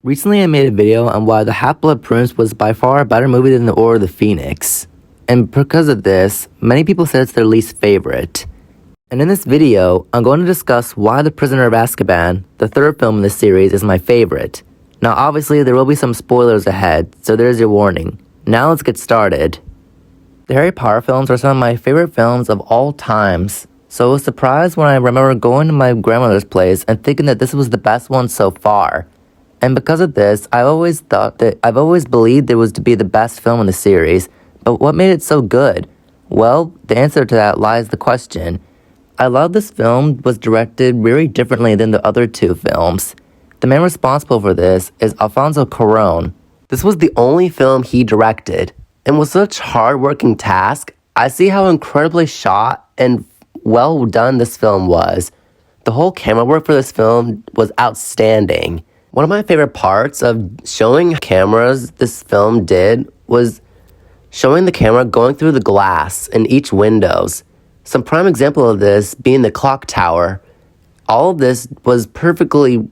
Recently, I made a video on why The Half-Blood Prince was by far a better movie than The Order of the Phoenix. And because of this, many people said it's their least favorite. And in this video, I'm going to discuss why The Prisoner of Azkaban, the third film in the series, is my favorite. Now obviously, there will be some spoilers ahead, so there's your warning. Now let's get started. The Harry Potter films are some of my favorite films of all times, so I was surprised when I remember going to my grandmother's place and thinking that this was the best one so far. And because of this, I've always believed it was to be the best film in the series. But what made it so good? Well, the answer to that lies the question. I love this film was directed very differently than the other two films. The man responsible for this is Alfonso Cuarón. This was the only film he directed. And with such hard-working task, I see how incredibly shot and well done this film was. The whole camera work for this film was outstanding. One of my favorite parts of showing cameras this film did was showing the camera going through the glass in each windows. Some prime example of this being the clock tower. All of this was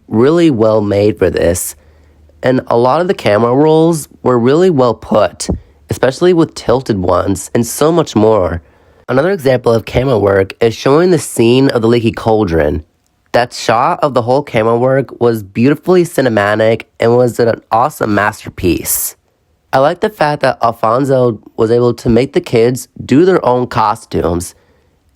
really well made for this. And a lot of the camera rolls were really well put, especially with tilted ones and so much more. Another example of camera work is showing the scene of the leaky cauldron. That shot of the whole camera work was beautifully cinematic and was an awesome masterpiece. I like the fact that Alfonso was able to make the kids do their own costumes,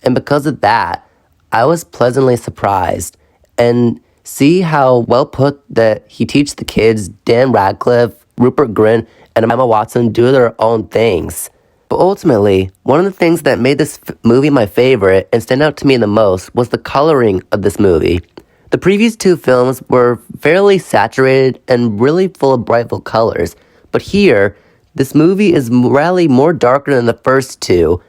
and because of that, I was pleasantly surprised and see how well put that he teach the kids Dan Radcliffe, Rupert Grint, and Emma Watson do their own things. But ultimately, one of the things that made this movie my favorite and stand out to me the most was the coloring of this movie. The previous two films were fairly saturated and really full of brightful colors, but here, this movie is really more darker than the first two,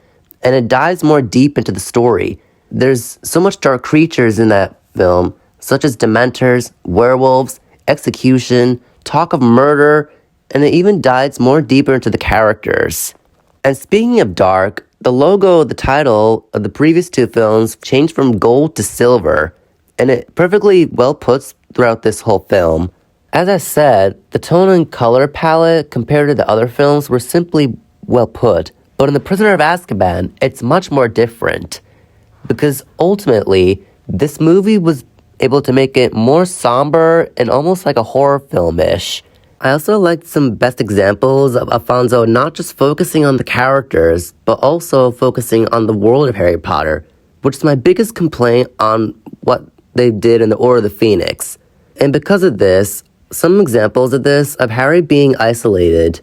and it dives more deep into the story. There's so much dark creatures in that film, such as dementors, werewolves, execution, talk of murder, and it even dives more deeper into the characters. And speaking of dark, the logo of the title of the previous two films changed from gold to silver, and it perfectly well puts throughout this whole film. As I said, the tone and color palette compared to the other films were simply well put, but in The Prisoner of Azkaban, it's much more different, because ultimately, this movie was able to make it more somber and almost like a horror film-ish. I also liked some best examples of Alfonso not just focusing on the characters, but also focusing on the world of Harry Potter, which is my biggest complaint on what they did in The Order of the Phoenix. And because of this, some examples of this, of Harry being isolated.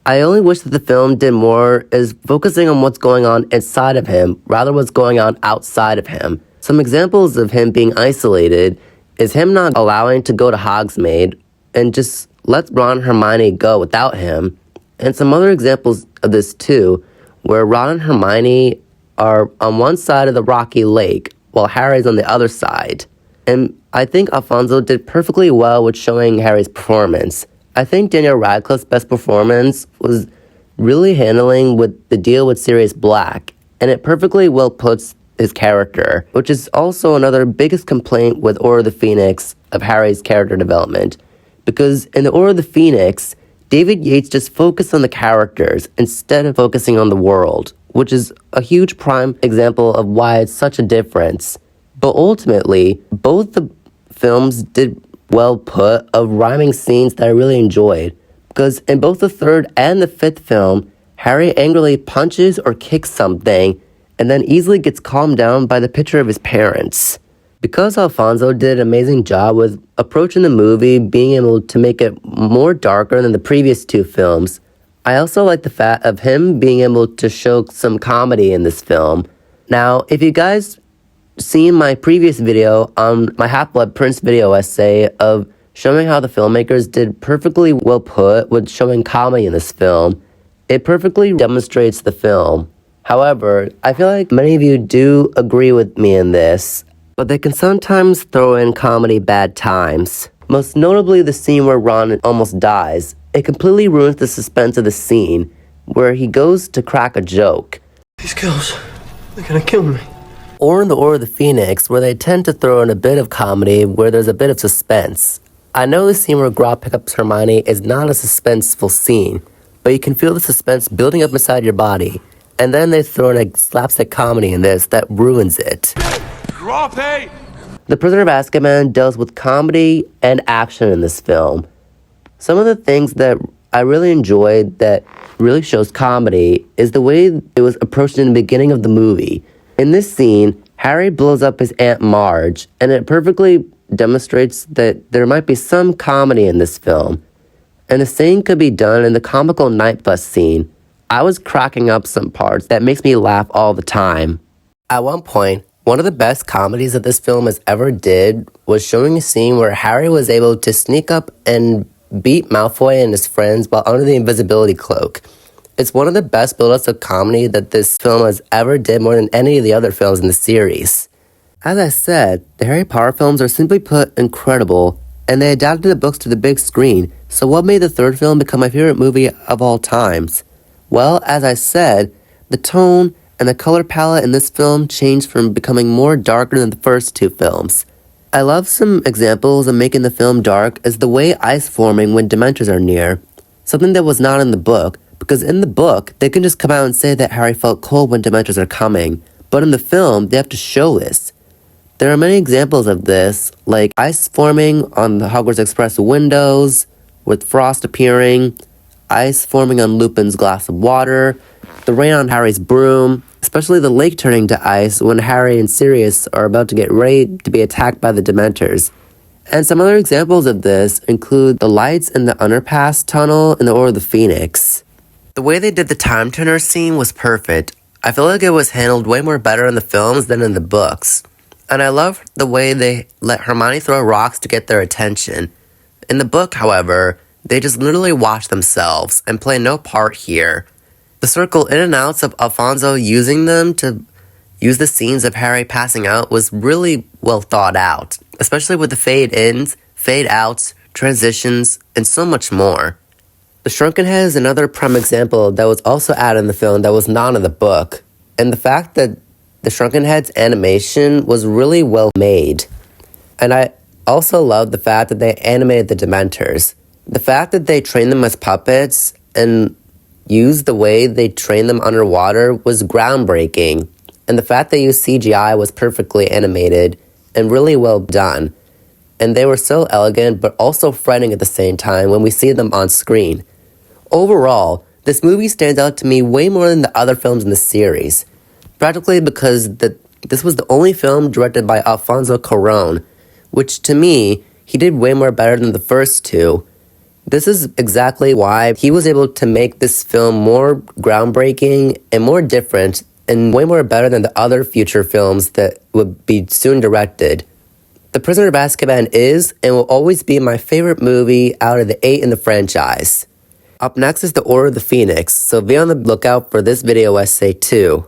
I only wish that the film did more is focusing on what's going on inside of him, rather what's going on outside of him. Some examples of him being isolated is him not allowing to go to Hogsmeade and just let Ron and Hermione go without him, and some other examples of this too, where Ron and Hermione are on one side of the rocky lake, while Harry's on the other side. And I think Alfonso did perfectly well with showing Harry's performance. I think Daniel Radcliffe's best performance was really handling with the deal with Sirius Black, and it perfectly well puts his character, which is also another biggest complaint with Order of the Phoenix of Harry's character development. Because in The Order of the Phoenix, David Yates just focused on the characters instead of focusing on the world, which is a huge prime example of why it's such a difference. But ultimately, both the films did well put of rhyming scenes that I really enjoyed. Because in both the third and the fifth film, Harry angrily punches or kicks something and then easily gets calmed down by the picture of his parents. Because Alfonso did an amazing job with approaching the movie, being able to make it more darker than the previous two films, I also like the fact of him being able to show some comedy in this film. Now, if you guys seen my previous video on my Half-Blood Prince video essay of showing how the filmmakers did perfectly well put with showing comedy in this film, it perfectly demonstrates the film. However, I feel like many of you do agree with me in this, but they can sometimes throw in comedy bad times. Most notably the scene where Ron almost dies. It completely ruins the suspense of the scene, where he goes to crack a joke. These girls, they're gonna kill me. Or in The Order of the Phoenix, where they tend to throw in a bit of comedy where there's a bit of suspense. I know the scene where Grawp picks up Hermione is not a suspenseful scene, but you can feel the suspense building up inside your body, and then they throw in a slapstick comedy in this that ruins it. Grawp! The Prisoner of Azkaban deals with comedy and action in this film. Some of the things that I really enjoyed that really shows comedy is the way it was approached in the beginning of the movie. In this scene, Harry blows up his Aunt Marge, and it perfectly demonstrates that there might be some comedy in this film. And the same could be done in the comical night bus scene. I was cracking up some parts that makes me laugh all the time. At one point, one of the best comedies that this film has ever did was showing a scene where Harry was able to sneak up and beat Malfoy and his friends while under the invisibility cloak. It's one of the best build-ups of comedy that this film has ever did, more than any of the other films in the series. As I said, the Harry Potter films are simply put incredible, and they adapted the books to the big screen, so what made the third film become my favorite movie of all times? Well, as I said, the tone and the color palette in this film changed from becoming more darker than the first two films. I love some examples of making the film dark is the way ice forming when Dementors are near, something that was not in the book, because in the book, they can just come out and say that Harry felt cold when Dementors are coming, but in the film, they have to show this. There are many examples of this, like ice forming on the Hogwarts Express windows, with frost appearing, ice forming on Lupin's glass of water, the rain on Harry's broom, especially the lake turning to ice when Harry and Sirius are about to get ready to be attacked by the Dementors. And some other examples of this include the lights in the underpass tunnel in the Order of the Phoenix. The way they did the time turner scene was perfect. I feel like it was handled way more better in the films than in the books. And I love the way they let Hermione throw rocks to get their attention. In the book, however, they just literally watch themselves and play no part here. The circle in and outs of Alfonso using them to use the scenes of Harry passing out was really well thought out, especially with the fade ins, fade outs, transitions, and so much more. The Shrunken Head is another prime example that was also added in the film that was not in the book, and the fact that the Shrunken Head's animation was really well made. And I also love the fact that they animated the Dementors. The fact that they trained them as puppets and used the way they trained them underwater was groundbreaking. And the fact they used CGI was perfectly animated and really well done. And they were so elegant but also frightening at the same time when we see them on screen. Overall, this movie stands out to me way more than the other films in the series. Practically because this was the only film directed by Alfonso Cuarón, which to me, he did way more better than the first two. This is exactly why he was able to make this film more groundbreaking and more different and way more better than the other future films that would be soon directed. The Prisoner of Azkaban is and will always be my favorite movie out of the 8 in the franchise. Up next is The Order of the Phoenix, so be on the lookout for this video essay too.